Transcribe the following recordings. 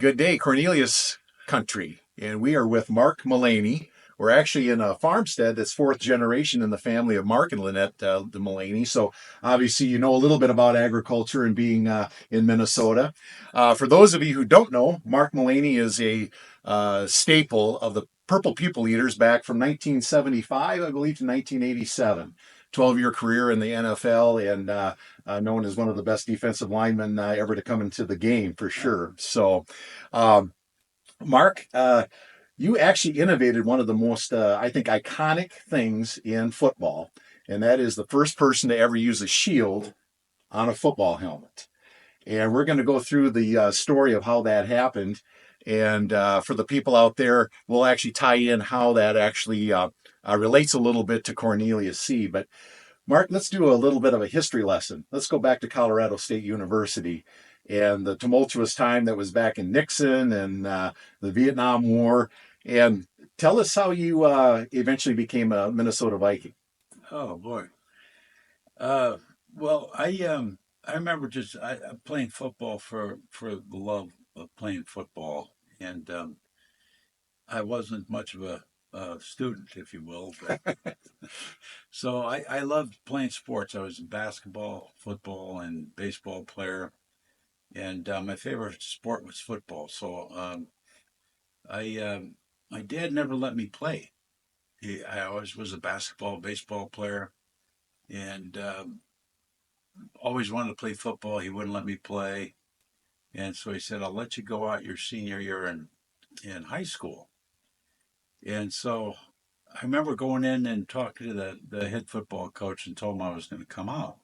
Good day, Cornelius country. And we are with Mark Mullaney. We're actually in a farmstead that's fourth generation in the family of Mark and Lynette the Mullaney. So obviously, you know a little bit about agriculture and being in Minnesota. For those of you who don't know, Mark Mullaney is a staple of the Purple Pupil Eaters back from 1975, I believe, to 1987. 12-year career in the NFL and known as one of the best defensive linemen ever to come into the game for sure. So, um, Mark, you actually innovated one of the most, I think, iconic things in football, and that is the first person to ever use a shield on a football helmet. And we're going to go through the story of how that happened. And for the people out there, we'll actually tie in how that actually relates a little bit to Cornelius Seed. But Mark, let's do a little bit of a history lesson. Let's go back to Colorado State University and the tumultuous time that was back in Nixon and the Vietnam War. And tell us how you eventually became a Minnesota Viking. Oh boy. Uh, well, I remember just playing football for the love of playing football, and I wasn't much of a student, if you will, but so I loved playing sports. I was a basketball, football, and baseball player, and my favorite sport was football. So I my dad never let me play. I always was a basketball, baseball player, and always wanted to play football. He wouldn't let me play. And so he said, I'll let you go out your senior year in high school. And so I remember going in and talking to the head football coach and told him I was going to come out.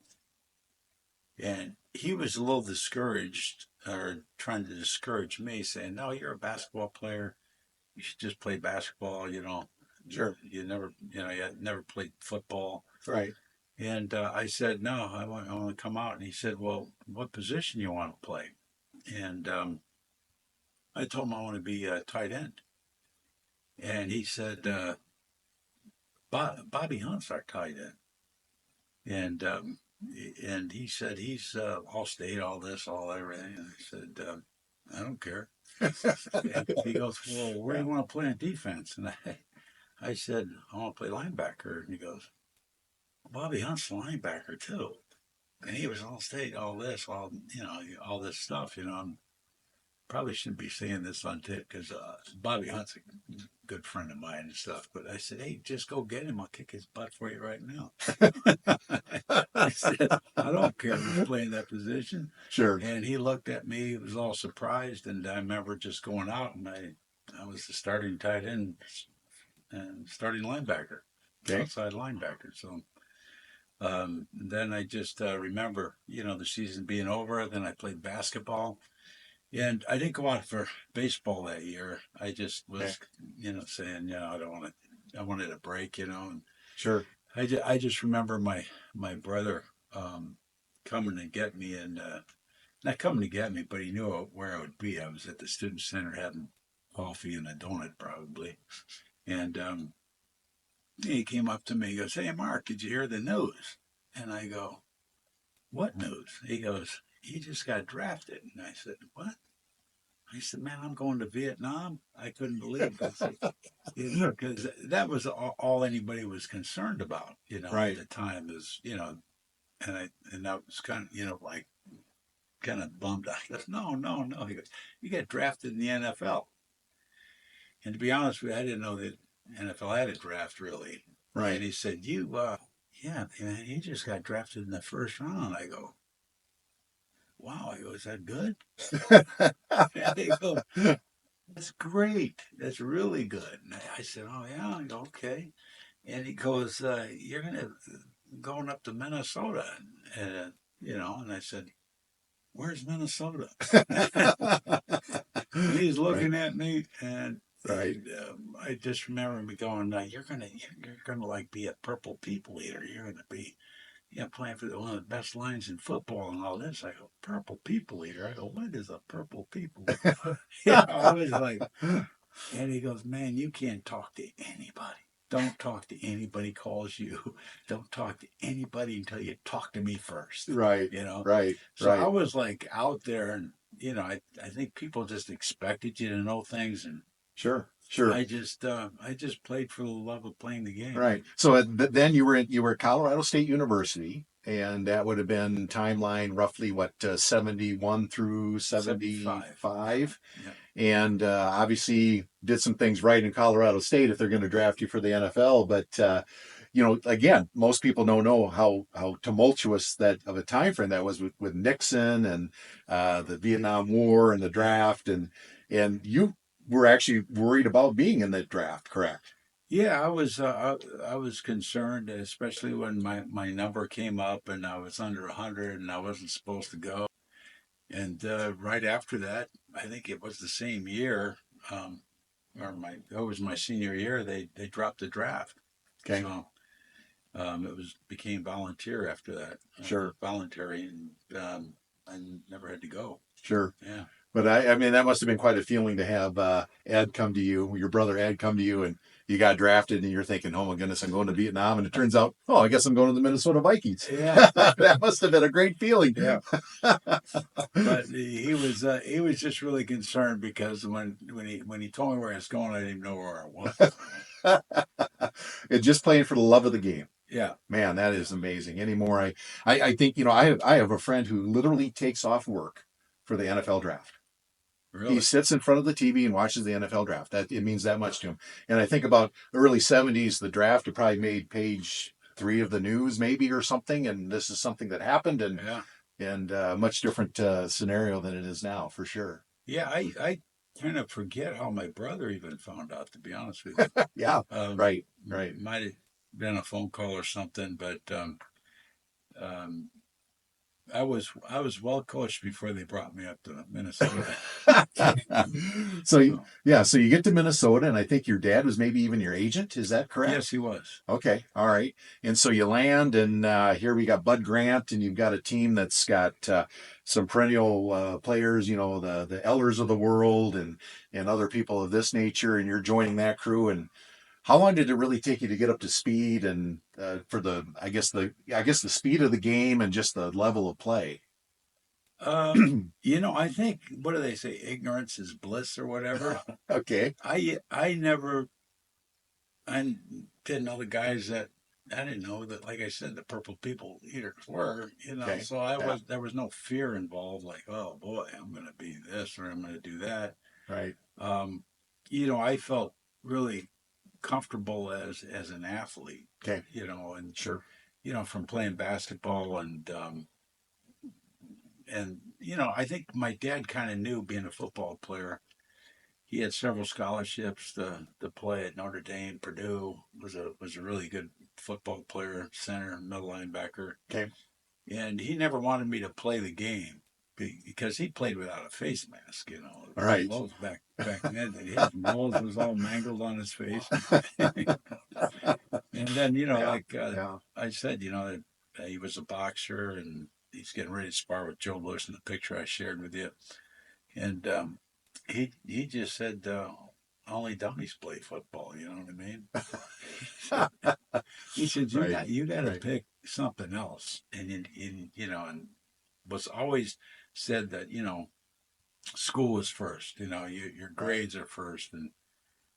And he was a little discouraged or trying to discourage me, saying, no, you're a basketball player. You should just play basketball. Sure. You never played football. Right. And I said, no, I want to come out. And he said, well, what position you want to play? And I told him I want to be a tight end. And he said, Bobby Hunt's our tight end. And and he said, he's all state, all this, all everything. And I said, I don't care. And he goes, well, where do you want to play on defense? And I said, I want to play linebacker. And he goes, Bobby Hunt's a linebacker too. And he was all state, all this, all this stuff, probably shouldn't be saying this on tape because Bobby Hunt's a good friend of mine and stuff. But I said, hey, just go get him. I'll kick his butt for you right now. I said, I don't care who's playing that position. Sure. And he looked at me, he was all surprised. And I remember just going out and I was the starting tight end and starting linebacker, Okay. outside linebacker. So then I just remember, the season being over. Then I played basketball. And I didn't go out for baseball that year. I just Okay. was, saying, I don't want to. I wanted a break, And Sure. I just remember my brother coming to get me, and not coming to get me, but he knew where I would be. I was at the student center having coffee and a donut, probably. And he came up to me. He goes, "Hey, Mark, did you hear the news?" And I go, "What news?" He goes, "He just got drafted." And I said, "What?" I said, "Man, I'm going to Vietnam." I couldn't believe it. Because that was all anybody was concerned about, Right. at the time is, and that was kind of, like kind of bummed out. He goes, "No, no, no." He goes, "You get drafted in the NFL." And to be honest with you, I didn't know that NFL had a draft really. And Right. he said, yeah, man, he just got drafted in the first round." I go, "Wow." I go, "Is that good?" And he goes, "That's great. That's really good." And I said, "Oh yeah." I go, "Okay." And he goes, "You're gonna going up to Minnesota," and And I said, "Where's Minnesota?" And he's Right. looking at me, and Right. I just remember me going, "You're gonna like be a purple people eater. You're gonna be." Playing for one of the best lines in football and all this. I go, "Purple people eater." I go, "What is a purple people eater?" I was like, and he goes, "Man, you can't talk to anybody. Don't talk to anybody calls you. Don't talk to anybody until you talk to me first." Right. You know? Right. So I Right. was like out there, and I think people just expected you to know things, and Sure, sure. I just played for the love of playing the game. Right. So then you were at Colorado State University, and that would have been timeline roughly what 71 through 75. Yeah. 75, Yeah. and obviously did some things right in Colorado State if they're going to draft you for the NFL. But again, most people don't know how tumultuous that of a time frame that was with Nixon and the Vietnam War and the draft, and you were actually worried about being in that draft, correct? Yeah, I was concerned, especially when my number came up and I was under 100 and I wasn't supposed to go. And right after that, I think it was the same year, um, or my it was my senior year. They dropped the draft, Okay, so it was became volunteer after that, sure, voluntary, and I never had to go. sure. Yeah. But I mean, that must have been quite a feeling to have Ed come to you, your brother Ed come to you, and you got drafted, and you're thinking, "Oh my goodness, I'm going to Vietnam," and it turns out, "Oh, I guess I'm going to the Minnesota Vikings." Yeah. That must have been a great feeling. Yeah. But he was just really concerned because when he told me where I was going, I didn't even know where I was. And just playing for the love of the game. Yeah. Man, that Yeah. is amazing. Anymore, I think I have a friend who literally takes off work for the NFL draft. He Really. sits in front of the TV and watches the NFL draft. That it means that much to him. And I think about the early '70s, the draft had probably made page three of the news, maybe or something. And this is something that happened, Yeah. and much different scenario than it is now, for sure. Yeah. I kind of forget how my brother even found out. To be honest with you, Yeah, right, right. might have been a phone call or something, but um, I was well coached before they brought me up to Minnesota. So So yeah, so you get to Minnesota, and I think your dad was maybe even your agent. Is that yes, correct? he was. Okay, all right. And so you land, and here we got Bud Grant, and you've got a team that's got some perennial players, the elders of the world, and other people of this nature, and you're joining that crew. And how long did it really take you to get up to speed, and for the I guess the speed of the game and just the level of play? I think what do they say? Ignorance is bliss or whatever. Okay, I never I didn't know the guys that I didn't know that, like I said, the purple people eaters were, okay, so yeah, there was no fear involved, like, oh boy, I'm gonna be this or I'm gonna do that. right, Um, I felt really comfortable as an athlete, okay, and sure, from playing basketball and I think my dad kind of knew being a football player. He had several scholarships to play at Notre Dame. Purdue was a really good football player, center, middle linebacker, okay, and he never wanted me to play the game because he played without a face mask. all right. Those back then, his nose was all mangled on his face, and then Yeah, like yeah. I said, that he was a boxer and he's getting ready to spar with Joe Lewis in the picture I shared with you, and he just said only dummies play football. You know what I mean? He said Right, you got to right. pick something else, and was always said that school is first. Your Right. grades are first,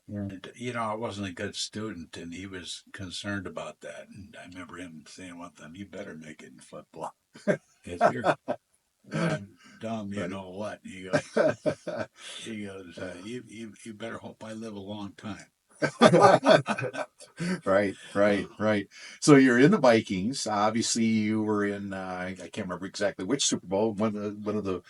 Yeah. and I wasn't a good student, and he was concerned about that. And I remember him saying one time, "You better make it in football if you're dumb, you Right. know what?" He goes, you better hope I live a long time. Right, right, Uh, right. So you're in the Vikings. Obviously, you were in. I can't remember exactly which Super Bowl. One of the.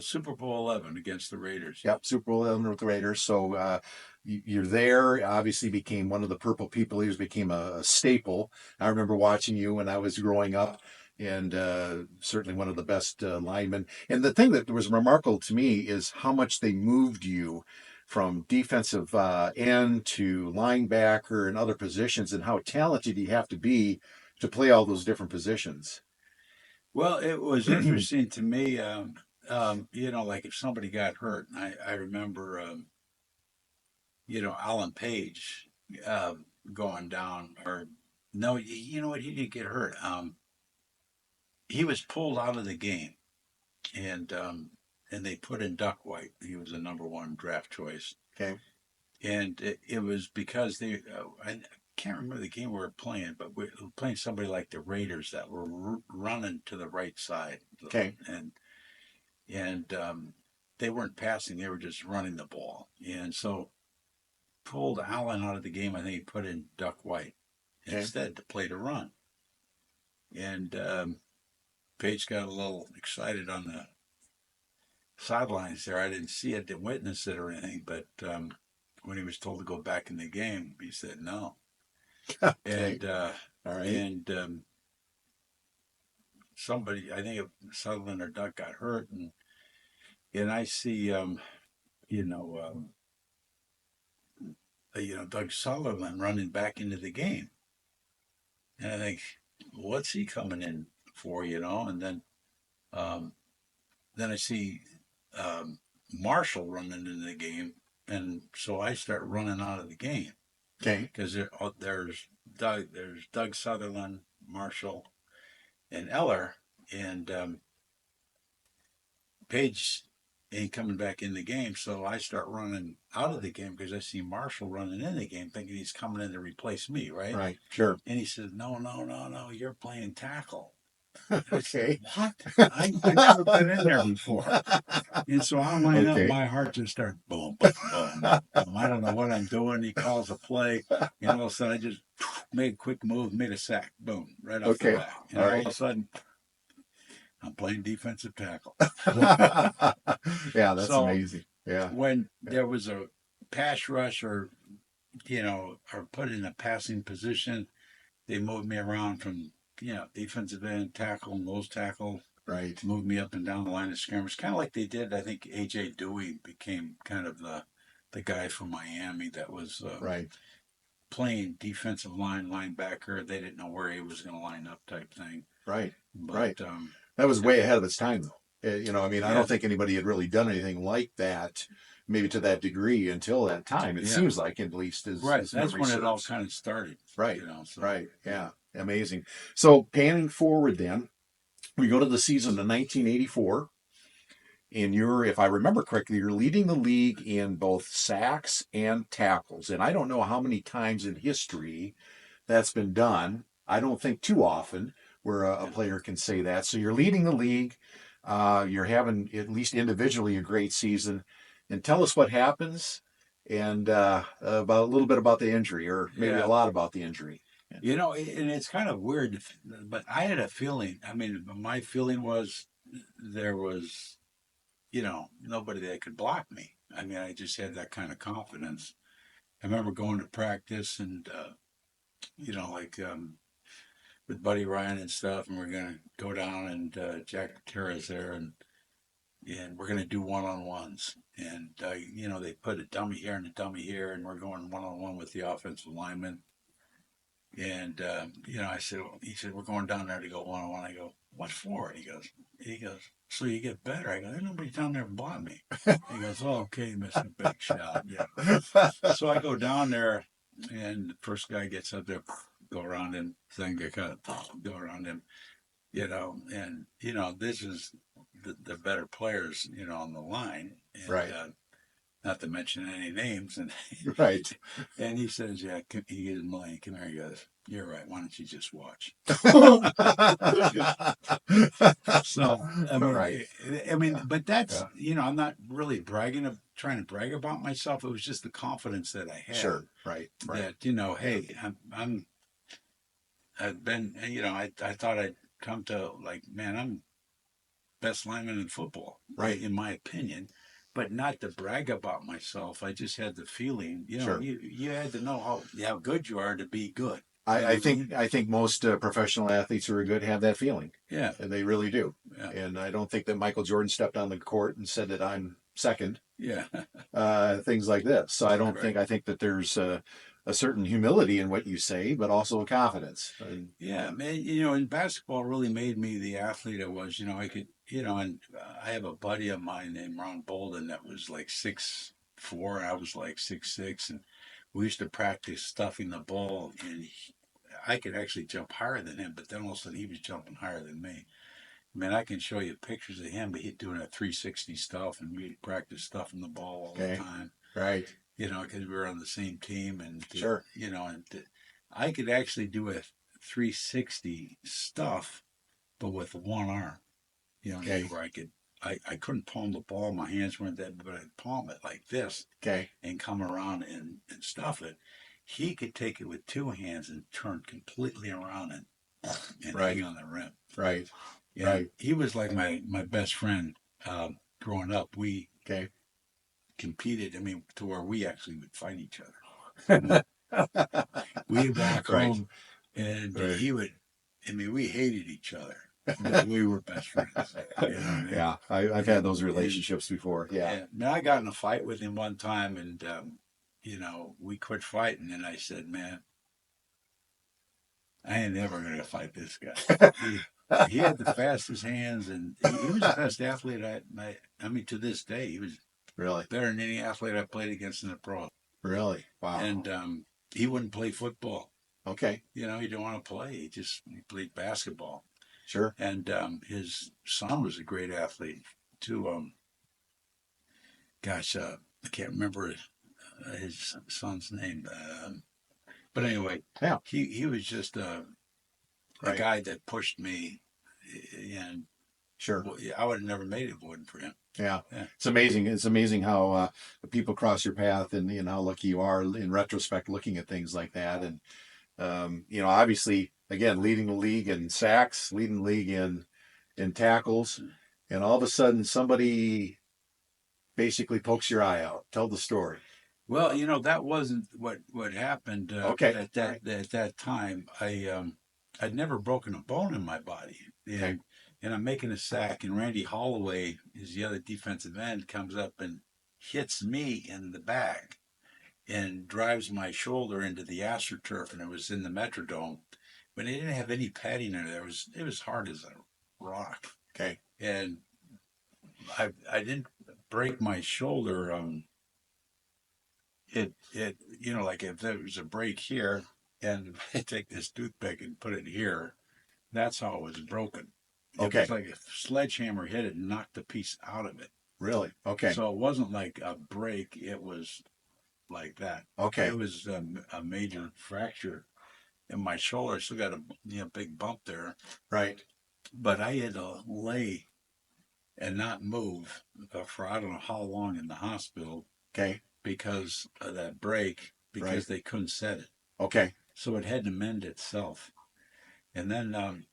Super Bowl 11 against the Raiders. Yep, Super Bowl with the Raiders. So you're there. Obviously, became one of the Purple People Eaters. Became a staple. I remember watching you when I was growing up, and certainly one of the best linemen. And the thing that was remarkable to me is how much they moved you from defensive end to linebacker and other positions, and how talented you have to be to play all those different positions. Well, it was interesting to me. Like if somebody got hurt, and I remember, Alan Page uh, going down, or no, you know what? He didn't get hurt. He was pulled out of the game, and and they put in Duck White. He was the number 1 draft choice. Okay. And it was because I can't remember the game we were playing, but we were playing somebody like the Raiders that were running to the right side. Okay. And they weren't passing, they were just running the ball. And so pulled Allen out of the game. I think he put in Duck White Okay. instead to play the run. And Page got a little excited on the sidelines there. I didn't see it, didn't witness it or anything, but when he was told to go back in the game, he said no. Okay. And All right. and somebody, I think Sutherland or Duck got hurt, and I see you know Doug Sutherland running back into the game, and I think, what's he coming in for, and then I see Marshall running into the game, and so I start running out of the game Okay. because there's Doug Sutherland, Marshall, and Eller, and Page ain't coming back in the game, so I start running out of the game because I see Marshall running in the game, thinking he's coming in to replace me, right? Right. Sure. And he says, "No, no, no, no, you're playing tackle." Okay. What? I never been in there before. And so I line up, Okay. my heart just starts boom, boom, boom, boom, boom. I don't know what I'm doing. He calls a play, and all of a sudden I just made a quick move, made a sack, boom, right off the Okay. bat. And All all right. of a sudden, I'm playing defensive tackle. Yeah, that's So amazing. Yeah. when there was a pass rush or put in a passing position, they moved me around from, defensive end, tackle, nose tackle, Right. moved me up and down the line of scrimmage, kind of like they did. I think AJ Dewey became kind of the guy from Miami that was Right. playing defensive line, linebacker. They didn't know where he was going to line up, type thing. Right. Right. But That was way ahead of its time, though. I mean, I yeah, don't think anybody had really done anything like that, maybe to that degree until that time. It yeah, seems like, at least, right. as That's memory when it all serves. kind of started. Right. So Right. yeah, Yeah. Amazing. So, panning forward, then we go to the season of 1984, and if I remember correctly, you're leading the league in both sacks and tackles. And I don't know how many times in history that's been done. I don't think too often where a yeah. player can say that. So you're leading the league. You're having, at least individually, a great season. And tell us what happens, and about a little bit about the injury, or maybe a Yeah. lot about the injury. And it's kind of weird, but I had a feeling. I mean, my feeling was there was, nobody that could block me. I mean, I just had that kind of confidence. I remember going to practice and, like with Buddy Ryan and stuff, and we're going to go down and Jack Patera's there, and we're going to do one-on-ones. And, they put a dummy here and a dummy here, and we're going one-on-one with the offensive lineman. And I said, he said, we're going down there to go one-on-one. I go, what for? And he goes, so you get better. I go, there's nobody down there to block me. He goes, oh, okay, Mr. Big Shot. Yeah. So I go down there, and the first guy gets up there, go around him, thing get cut, go around him, and this is the better players, on the line, and Right. not to mention any names, and Right. and he says, yeah, he gives Mullaney, come here. He goes, you're right. Why don't you just watch? So Right. but that's, Yeah. I'm not really trying to brag about myself. It was just the confidence that I had Sure. Right. Right. that, hey, I've been, I thought I'd come to, like, man, I'm best lineman in football, Right. in my opinion. But not to brag about myself. I just had the feeling, Sure. you had to know how good you are to be good. I think most professional athletes who are good have that feeling. Yeah, And they really do. yeah, And I don't think that Michael Jordan stepped on the court and said that I'm second. yeah. Things like this. So Right. I think that there's a certain humility in what you say, but also a confidence. And, Yeah, man. And basketball really made me the athlete I was. I could, and I have a buddy of mine named Ron Bolden that was like 6'4". I was like 6'6", and we used to practice stuffing the ball, and I could actually jump higher than him, but then all of a sudden he was jumping higher than me. Man, I can show you pictures of him, but he's doing a 360 stuff, and we practice stuff in the ball all the Okay. time. Right. Because we were on the same team, and Sure. I could actually do a 360 stuff, but with one arm. Okay. Where I couldn't palm the ball. My hands weren't that, but I'd palm it like this Okay. and come around and stuff it. He could take it with two hands and turn completely around and Right. hang on the rim. Right. And Right. he was like my best friend growing up. We Okay. competed. I mean, to where we actually would fight each other. We'd walk Right. home, and Right. he would. I mean, we hated each other, but we were best friends. You know what I mean? Yeah, I've had those And relationships before. Yeah. man, I got in a fight with him one time, and we quit fighting, and I said, "Man, I ain't never gonna fight this guy." He had the fastest hands, and he was the best athlete. I mean, to this day, he was Really. better than any athlete I played against in the pro. Really. Wow. And he wouldn't play football. Okay. He didn't want to play. He played basketball. Sure. And his son was a great athlete too. I can't remember his son's name. But anyway, Yeah. he was just a Right. guy that pushed me, and Sure. I would have never made it if it wasn't for him. Yeah. Yeah. It's amazing. It's amazing how people cross your path, and how lucky you are in retrospect looking at things like that. And obviously, again, leading the league in sacks, leading the league in tackles, and all of a sudden somebody basically pokes your eye out. Tell the story. Well, that wasn't what happened Okay. at that time. I'd never broken a bone in my body, Okay. and I'm making a sack, and Randy Holloway is the other defensive end, comes up and hits me in the back and drives my shoulder into the AstroTurf, and it was in the Metrodome, but it didn't have any padding in it. It was hard as a rock, Okay. and I didn't break my shoulder. Like if there was a break here, and I take this toothpick and put it here, that's how it was broken. It Okay. was like a sledgehammer hit it and knocked the piece out of it. Really? Okay. So it wasn't like a break, it was like that. Okay. It was a major fracture in my shoulder. I still got a big bump there. Right. But I had to lay and not move for I don't know how long in the hospital. Okay. Because of that break, because Right. they couldn't set it. Okay. So it had to mend itself. And then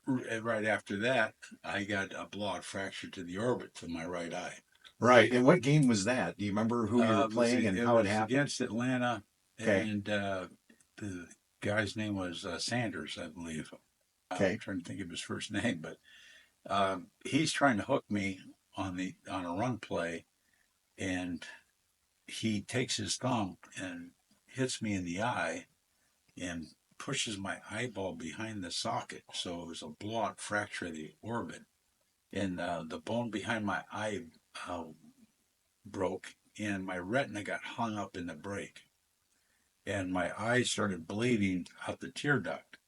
right after that, I got a blowout fracture to the orbit to my right eye. Right. And what game was that? Do you remember who you were playing and how it happened? Against Atlanta. Okay. And the guy's name was Sanders, I believe. Okay. I'm trying to think of his first name, but he's trying to hook me on a run play, and he takes his thumb and hits me in the eye and pushes my eyeball behind the socket. So it was a blowout fracture of the orbit. And the bone behind my eye broke, and my retina got hung up in the break. And my eye started bleeding out the tear duct.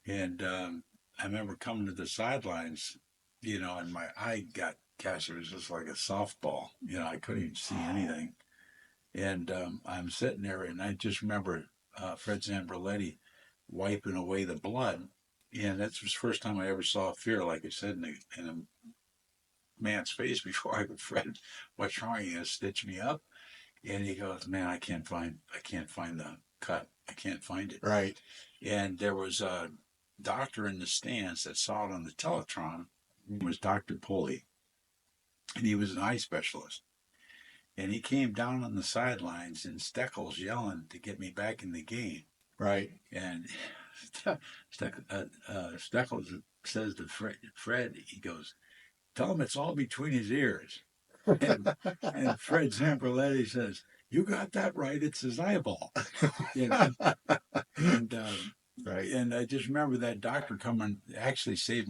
And I remember coming to the sidelines, and my eye gosh, it was just like a softball. I couldn't even see anything. And I'm sitting there, and I just remember Fred Zamberletti wiping away the blood. And that was the first time I ever saw fear, like I said, in a man's face before I could, Fred, what's wrong? You gonna stitch me up? And he goes, man, I can't find the cut. I can't find it. Right. And there was a doctor in the stands that saw it on the Teletron. It was Dr. Pulley, and he was an eye specialist. And he came down on the sidelines, and Steckel's yelling to get me back in the game. Right. And Steckel says to Fred, he goes, tell him it's all between his ears. And Fred Zamberletti says, you got that right, it's his eyeball. And right. And I just remember that doctor coming, actually saved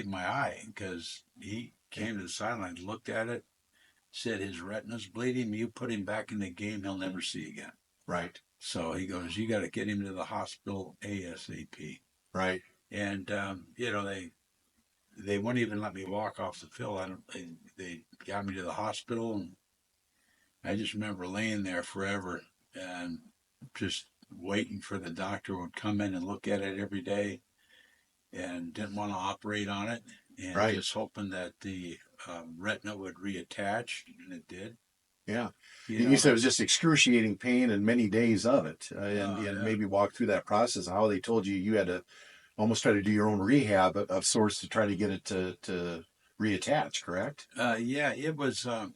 my eye, because he came to the sideline, looked at it, said his retina's bleeding. You put him back in the game, he'll never see again. Right. So he goes, you got to get him to the hospital ASAP. Right. And they wouldn't even let me walk off the field. They got me to the hospital, and I just remember laying there forever and just waiting for the doctor would come in and look at it every day, and didn't want to operate on it, and Right. just hoping that the retina would reattach, and it did. Yeah. You And you know, said it was that's just excruciating pain and many days of it. And yeah. maybe walk through that process, how they told you you had to almost try to do your own rehab of sorts to try to get it to reattach, correct? Yeah, it was, I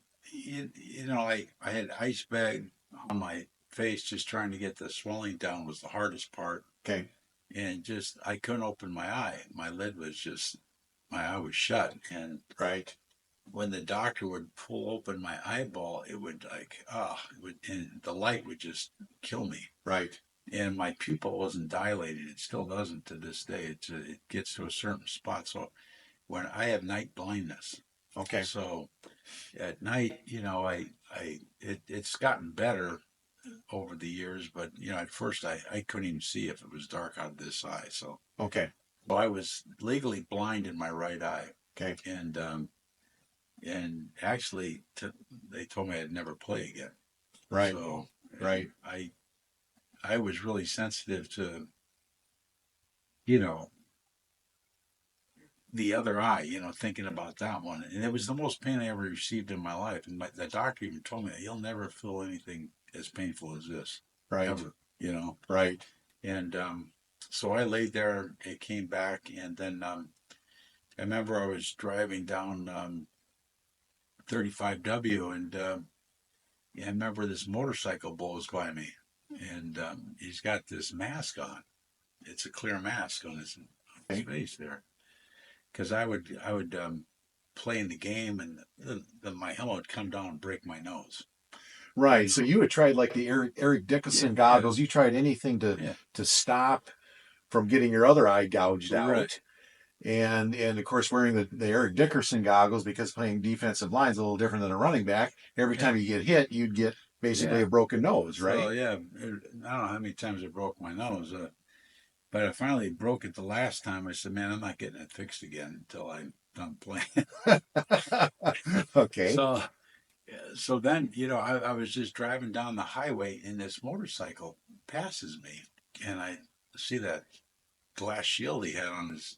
had ice bag on my face just trying to get the swelling down was the hardest part. Okay. And just, I couldn't open my eye. My lid was just, my eye was shut. And Right. when the doctor would pull open my eyeball, it would like, and the light would just kill me. Right. And my pupil wasn't dilated. It still doesn't to this day. It gets to a certain spot. So when I have night blindness, Okay. so at night, it's gotten better over the years, but at first I couldn't even see if it was dark out of this eye. So, Okay. well, I was legally blind in my right eye, Okay. and actually, they told me I'd never play again. Right. So, and Right. I was really sensitive to you know the other eye, thinking about that one, and it was the most pain I ever received in my life. And the doctor even told me you'll never feel anything as painful as this, Right. ever. You know, Right. and so I laid there. It came back, and then I remember I was driving down 35W, and I remember this motorcycle blows by me, and he's got this mask on. It's a clear mask on his Okay. face there, because I would play in the game, and my helmet would come down and break my nose. Right. You So know, you had tried like the Eric yeah, Dickerson yeah, goggles. You tried anything yeah, to stop from getting your other eye gouged right, out. And of course wearing the Eric Dickerson goggles, because playing defensive line is a little different than a running back. Every yeah, time you get hit, you'd get basically yeah. a broken nose, So right? yeah, I don't know how many times I broke my nose, but I finally broke it the last time. I said, "Man, I'm not getting it fixed again until I'm done playing." Okay. So, so then I was just driving down the highway, and this motorcycle passes me, and I see that glass shield he had on his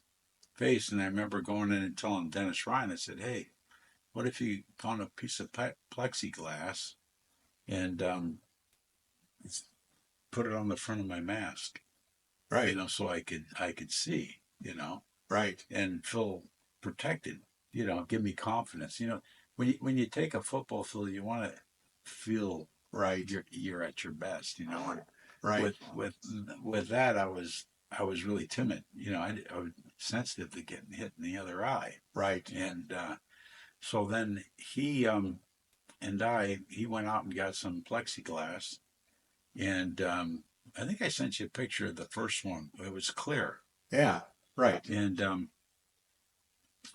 face, and I remember going in and telling Dennis Ryan, I said, "Hey, what if you found a piece of plexiglass and put it on the front of my mask, Right. so I could see, Right. and feel protected, give me confidence. When you take a football field, you want to feel Right. you're at your best, and Right. with that, I was really timid. I was sensitive to getting hit in the other eye, Right. and so then he went out and got some plexiglass, and I think I sent you a picture of the first one. It was clear, Yeah. Right. and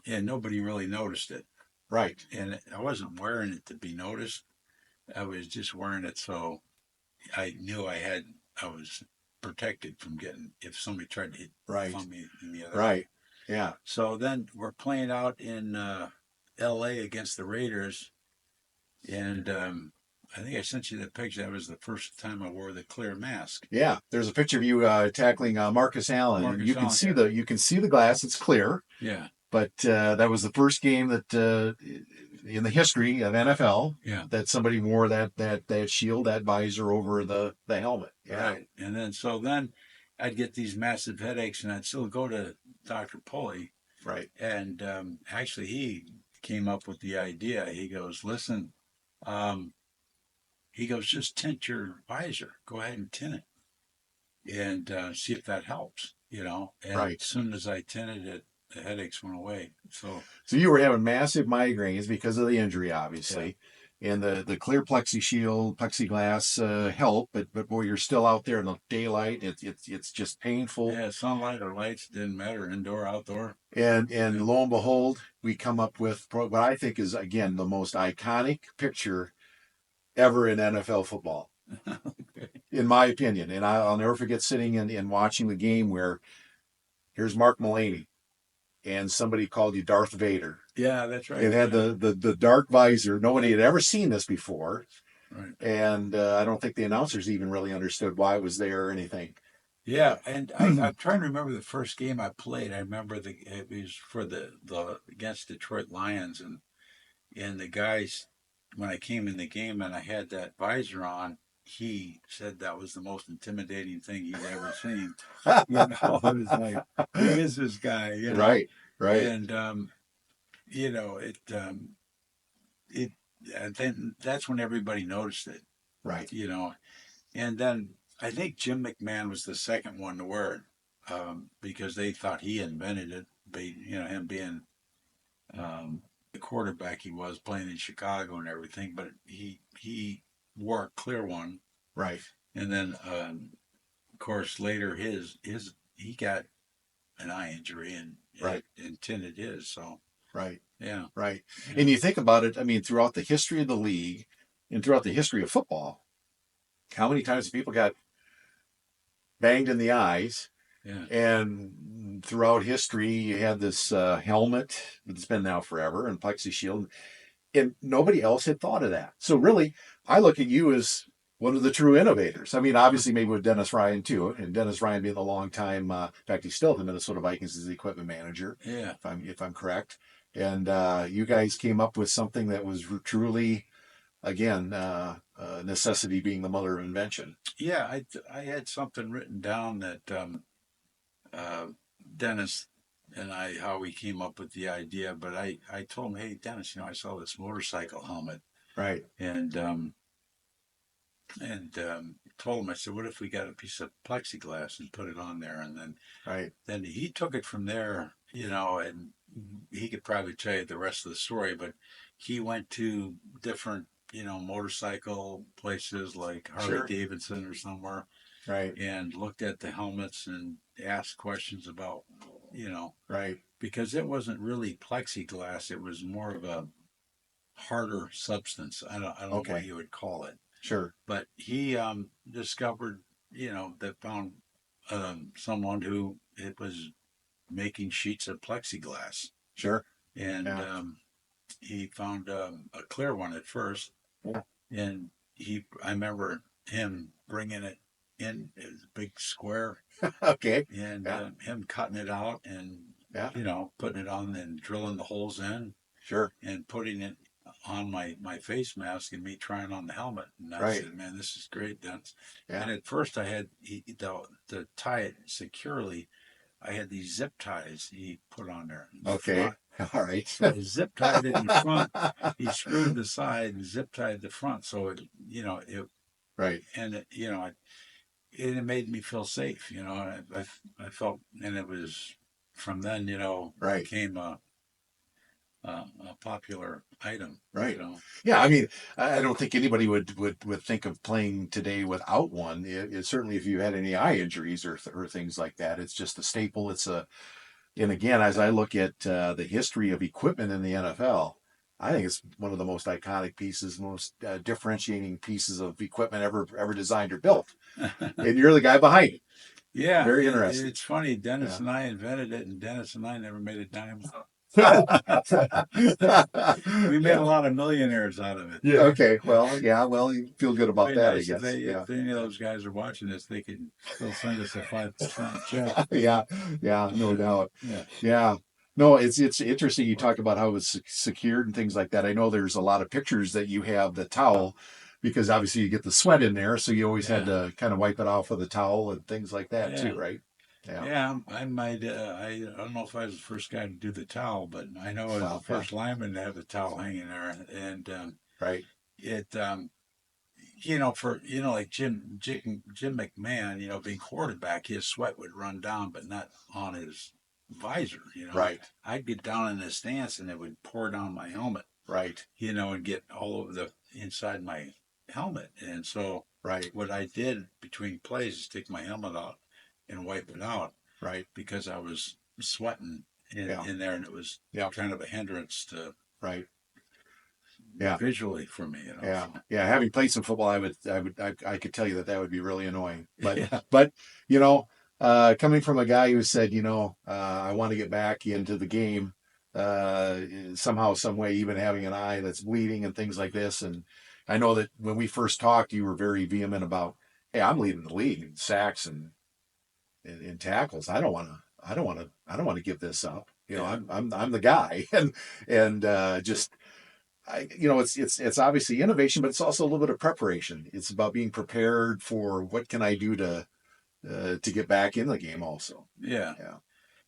nobody really noticed it. Right. And I wasn't wearing it to be noticed. I was just wearing it so I knew I was protected from getting if somebody tried to hit Right. from me in the other eye. Right. Yeah. So then we're playing out in L.A. against the Raiders, and I think I sent you the picture. That was the first time I wore the clear mask. Yeah. There's a picture of you tackling Marcus Allen, and Marcus Allen, yeah, you can see the glass. It's clear, yeah, but that was the first game that in the history of NFL yeah, that somebody wore that shield, that visor over the helmet. Yeah. right. And then I'd get these massive headaches, and I'd still go to Dr. Pulley, Right. and actually he came up with the idea. He goes, "Listen," um, he goes, "just tint your visor. Go ahead and tint it, and see if that helps." And Right. as soon as I tinted it, the headaches went away. So So you were having massive migraines because of the injury, yeah, obviously, and the clear plexiglass help, but boy, you're still out there in the daylight. It's just painful. yeah, sunlight or lights didn't matter, indoor, outdoor. And Yeah. lo and behold, we come up with what I think is again the most iconic picture ever in NFL football, Okay. in my opinion. And I'll never forget sitting and watching the game where here's Mark Mullaney. and somebody called you Darth Vader. Yeah, that's right. It had the dark visor. Nobody had ever seen this before. Right. And I don't think the announcers even really understood why it was there or anything. Yeah, and I'm trying to remember the first game I played. I remember it was for the against Detroit Lions, and the guys, when I came in the game and I had that visor on, he said that was the most intimidating thing he'd ever seen. You know, it was like, who is this guy? You know, Right, right, and you know it, and then that's when everybody noticed it. right. You know, and then I think Jim McMahon was the second one to wear it, because they thought he invented it. Him being the quarterback he was playing in Chicago and everything, but he wore a clear one, Right, and then of course later his he got an eye injury right, and tinted his. So right, yeah, right. yeah, And you think about it, I mean, throughout the history of the league and throughout the history of football, how many times people got banged in the eyes? yeah, And throughout history, you had this helmet that's been now forever and plexi shield, and nobody else had thought of that. So really, I look at you as one of the true innovators. I mean, obviously, maybe with Dennis Ryan too, and Dennis Ryan being the long time, in fact, he's still at the Minnesota Vikings as the equipment manager, yeah. if I'm correct. And you guys came up with something that was truly, again, necessity being the mother of invention. Yeah, I had something written down that uh, Dennis and I, how we came up with the idea. But I told him, hey Dennis, I saw this motorcycle helmet, Right, and told him, I said, what if we got a piece of plexiglass and put it on there, and right, then he took it from there, and he could probably tell you the rest of the story, but he went to different, motorcycle places like Harley sure, Davidson or somewhere, right, and looked at the helmets and asked questions about, you know, right, because it wasn't really plexiglass, it was more of a harder substance. I don't know what okay, you would call it, sure, but he discovered, that found someone who it was making sheets of plexiglass, sure, and yeah, he found a clear one at first, yeah. and I remember him bringing it in, it was a big square, Okay, and yeah, him cutting it out and yeah, putting it on and drilling the holes in sure, and putting it on my face mask and me trying on the helmet. And I right, said, man, this is great, Dennis. yeah, And at first I had to tie it securely. I had these zip ties he put on there in the okay, front. all right, So I zip tied it in the front. He screwed the side and zip tied the front. So right, it made me feel safe. I felt, and it was from then, right. became a popular item. Right. Yeah, I mean, I don't think anybody would think of playing today without one. Certainly if you had any eye injuries or things like that, it's just a staple. And again, as I look at the history of equipment in the NFL, I think it's one of the most iconic pieces, most differentiating pieces of equipment ever designed or built. And you're the guy behind it. Yeah, Very interesting. it's funny. Dennis Yeah. and I invented it, and Dennis and I never made a dime. We made a Yeah. lot of millionaires out of it. Yeah. Okay. Well, yeah. Well, you feel good about Be that, I nice guess. Yeah. if any of those guys are watching this, they could still send us a 5% check. Yeah, yeah, no doubt. Yeah, Yeah. No, it's interesting you talk about how it's secured and things like that. I know there's a lot of pictures that you have the towel because obviously you get the sweat in there, so you always had yeah, to kind of wipe it off with a towel and things like that yeah, too, right? Yeah. yeah. I might. I don't know if I was the first guy to do the towel, but I know I was the Well, yeah, first lineman to have the towel hanging there, and right, it. For like Jim McMahon, being quarterback, his sweat would run down, but not on his visor. right, I'd get down in the stance and it would pour down my helmet. right, And get all over the inside my helmet. And so right, what I did between plays is take my helmet out and wipe it out right. because I was sweating Yeah, in there, and it was yeah, kind of a hindrance to right. Yeah, visually for me. yeah, So yeah. Having played some football, I could tell you that would be really annoying. But, yeah, but you know, Coming from a guy who said, I want to get back into the game, somehow, some way, even having an eye that's bleeding and things like this. And I know that when we first talked, you were very vehement about, hey, I'm leading the league in sacks and tackles. I don't want to give this up. Yeah. I'm the guy, and just it's obviously innovation, but it's also a little bit of preparation. It's about being prepared for what can I do to get back in the game also. Yeah.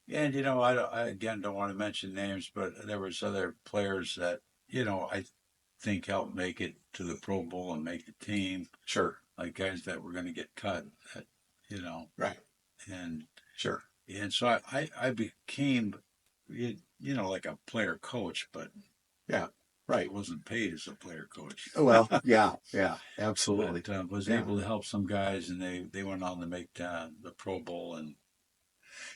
Yeah, And I again don't want to mention names, but there was other players that I think helped make it to the Pro Bowl and make the team, sure, like guys that were going to get cut. That you know, right, and sure, so I became like a player coach, but yeah, I right. wasn't paid as a player coach. Well, yeah, yeah, But absolutely. was Yeah, able to help some guys, and they went on to make the Pro Bowl, and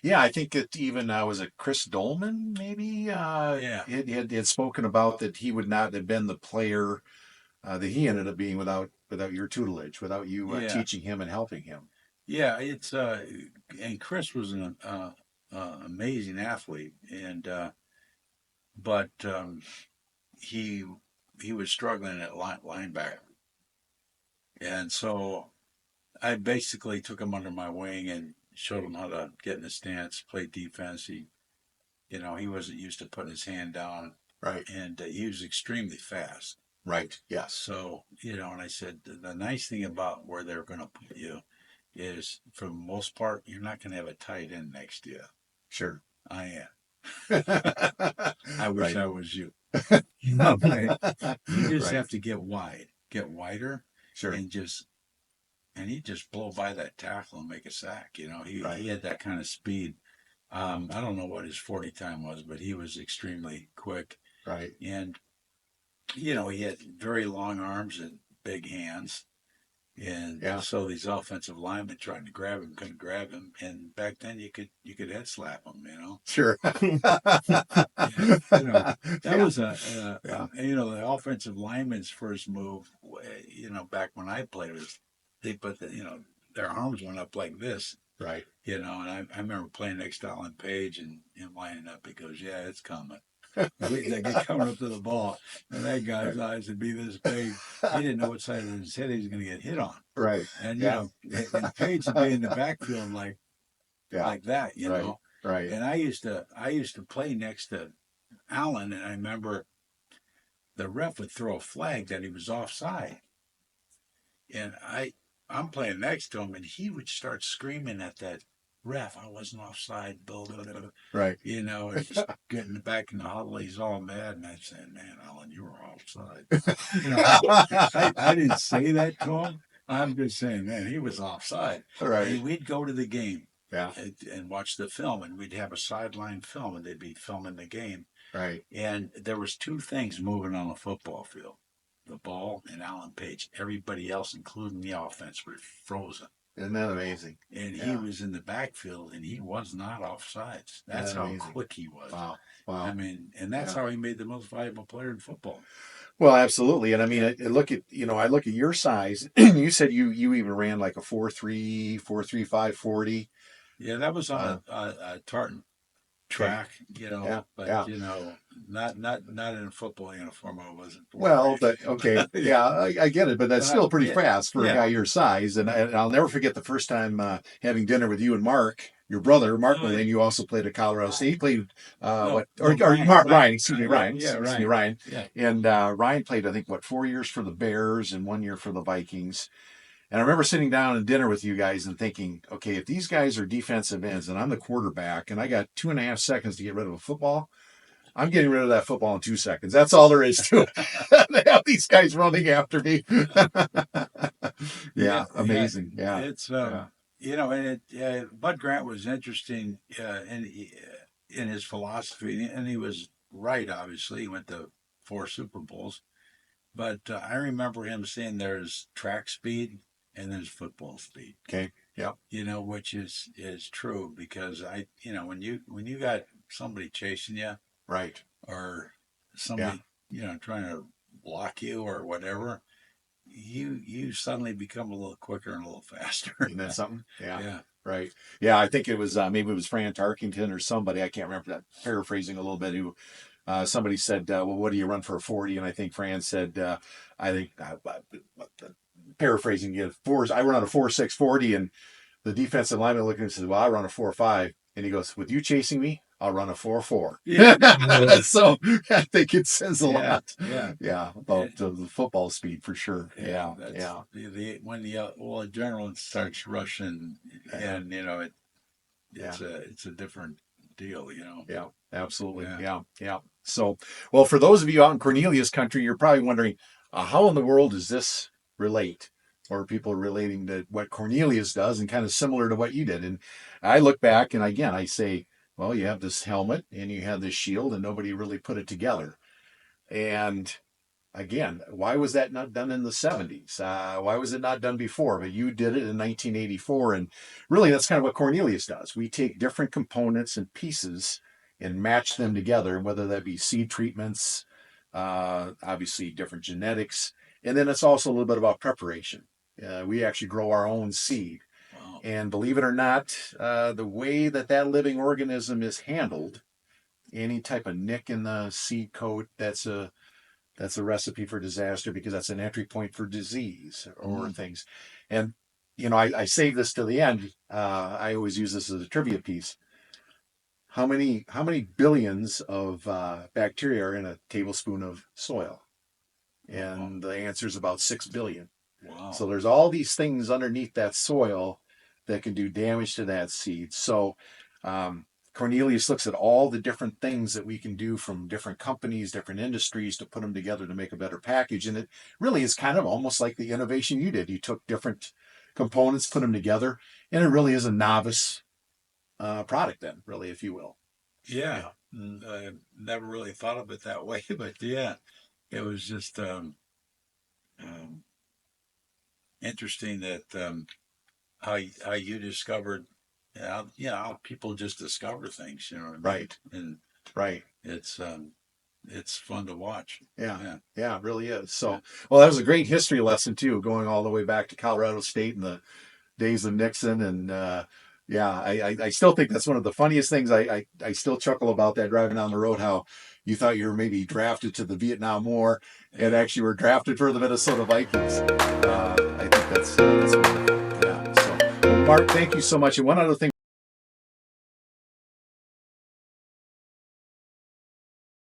yeah. I think that even was it Chris Dolman maybe yeah, had spoken about that he would not have been the player that he ended up being without your tutelage, without you yeah, teaching him and helping him. yeah. It's and Chris was an amazing athlete, and but he he was struggling at linebacker, and so I basically took him under my wing and showed him how to get in the stance, play defense. He wasn't used to putting his hand down, Right, and he was extremely fast. right, yes, So, and I said, the nice thing about where they're going to put you is, for the most part, you're not going to have a tight end next to you. sure. I am. I wish Right. I was you. Okay. You just Right. have to get wider, Sure. and he just blow by that tackle and make a sack. He Right. had that kind of speed. I don't know what his 40 time was, but he was extremely quick. Right. And, he had very long arms and big hands. And Yeah. so these offensive linemen trying to grab him couldn't grab him. And back then you could head slap him. Sure. And that Yeah. was Yeah. the offensive lineman's first move. Back when I played was they put their arms went up like this. Right. And I remember playing next to Alan Page and him lining up. He goes, "Yeah, it's coming." They get coming up to the ball, and that guy's Right. eyes would be this big. He didn't know what side of his head he was going to get hit on. Right. And Yeah. and Page would be in the backfield Yeah. like that, Right. Right. And I used to play next to Allen, and I remember the ref would throw a flag that he was offside, and I'm playing next to him, and he would start screaming at that ref, "I wasn't offside," blah, blah, blah, Right. and he's getting back in the huddle. He's all mad, and I said, "Man, Allen, you were offside." I didn't say that to him. I'm just saying, man, he was offside. Right. And we'd go to the game Yeah. and watch the film, and we'd have a sideline film, and they'd be filming the game. Right. And there was two things moving on the football field: the ball and Alan Page. Everybody else, including the offense, were frozen. Isn't that amazing? And he Yeah. was in the backfield, and he was not offsides. Isn't That's that how amazing? quick he was. Wow. I Wow. mean, and that's Yeah. how he made the most valuable player in football. Well, absolutely. And I mean, I look at your size. You said you even ran like a 4.3, 4.35 40. Yeah, that was on Uh, a tartan okay. track, Yeah. but Yeah. not in a football uniform. I wasn't for Well, but okay, yeah, yeah, I get it, but that's still pretty yeah, fast for a yeah. guy your size. And I'll never forget the first time having dinner with you and Mark, your brother, Mark Uh, Mullaney. You also played at Colorado State. He played no, what no, or Ryan, Ryan? Excuse me, yeah, Ryan. yeah, Excuse me, Ryan, Ryan. yeah, And Ryan played, I think, what 4 years for the Bears and 1 year for the Vikings. And I remember sitting down at dinner with you guys and thinking, okay, if these guys are defensive ends and I'm the quarterback and I got 2.5 seconds to get rid of a football, I'm getting rid of that football in 2 seconds. That's all there is to it. They have these guys running after me. yeah, Yeah, yeah. amazing. Yeah, It's yeah, and Bud Grant was interesting in his philosophy, and he was right. Obviously, he went to 4 Super Bowls. But I remember him saying there's track speed and there's football speed. okay, yeah, Which is true, because when you got somebody chasing you, right, or yeah. somebody trying to block you or whatever, you suddenly become a little quicker and a little faster. Isn't that something? Yeah, Yeah. Right. Yeah, I think it was maybe it was Fran Tarkington or somebody. I can't remember that. Paraphrasing a little bit. Who somebody said, "Well, what do you run for a 40?" And I think Fran said, "I think paraphrasing you fours. I run on a 4.6 40." And the defensive lineman looked at him and said, "Well, I run a 4.5." And he goes, "With you chasing me, I'll run a 4.4." Yeah. So I think it says a Yeah. lot. Yeah. Yeah, about the football speed for sure. Yeah, That's yeah, the when the adrenaline starts rushing, yeah, and you know yeah. it's a different deal, you know. Yeah, absolutely. Yeah. Yeah, yeah. So, well, for those of you out in Cornelius country, you're probably wondering, how in the world does this relate? Or people relating to what Cornelius does and kind of similar to what you did. And I look back and again, I say, well, you have this helmet and you have this shield and nobody really put it together. And again, why was that not done in the 70s? Why was it not done before? But you did it in 1984. And really, that's kind of what Cornelius does. We take different components and pieces and match them together, whether that be seed treatments, obviously different genetics. And then it's also a little bit about preparation. We actually grow our own seed. Wow. And believe it or not, the way that that living organism is handled, any type of nick in the seed coat, that's a recipe for disaster because that's an entry point for disease or things. And, I save this to the end. I always use this as a trivia piece. How many billions of bacteria are in a tablespoon of soil? And the answer is about 6 billion. Wow. So there's all these things underneath that soil that can do damage to that seed. So Cornelius looks at all the different things that we can do from different companies, different industries to put them together to make a better package. And it really is kind of almost like the innovation you did. You took different components, put them together, and it really is a novice product then, really, if you will. Yeah. I never really thought of it that way, but yeah, it was just um, interesting that how you discovered how people just discover things, you know what I mean? Right. And Right. it's fun to watch. Yeah. Yeah. Yeah, it really is. Yeah. So, well, that was a great history lesson too, going all the way back to Colorado State and the days of Nixon. And yeah, I still think that's one of the funniest things. I still chuckle about that driving down the road, how you thought you were maybe drafted to the Vietnam War and Yeah. actually were drafted for the Minnesota Vikings. I think that's wonderful. Yeah. So, well, Mark, thank you so much. And one other thing.